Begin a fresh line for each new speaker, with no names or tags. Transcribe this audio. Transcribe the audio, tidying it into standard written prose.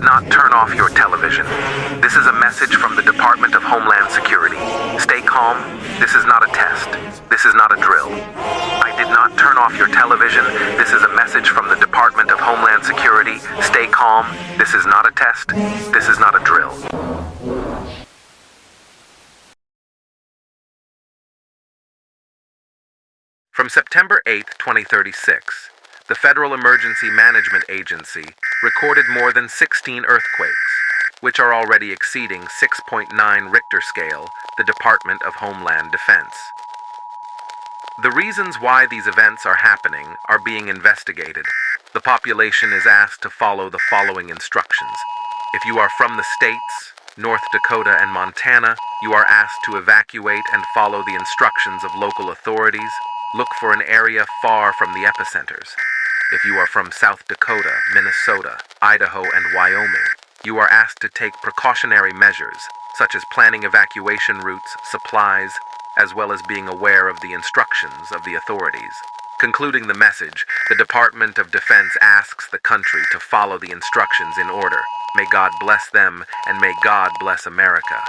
not turn off your television. This is a message from the Department of Homeland Security. Stay calm. This is not a test. This is not a drill. I did not turn off your television. This is a message from the Department of Homeland Security. Stay calm. This is not a test. This is not a drill. From September 8, 2036, the Federal Emergency Management Agency recorded more than 16 earthquakes, which are already exceeding 6.9 Richter scale, the Department of Homeland Defense. The reasons why these events are happening are being investigated. The population is asked to follow the following instructions. If you are from the states, North Dakota and Montana, you are asked to evacuate and follow the instructions of local authorities. Look for an area far from the epicenters. If you are from South Dakota, Minnesota, Idaho, and Wyoming, you are asked to take precautionary measures, such as planning evacuation routes, supplies, as well as being aware of the instructions of the authorities. Concluding the message, the Department of Defense asks the country to follow the instructions in order. May God bless them, and may God bless America.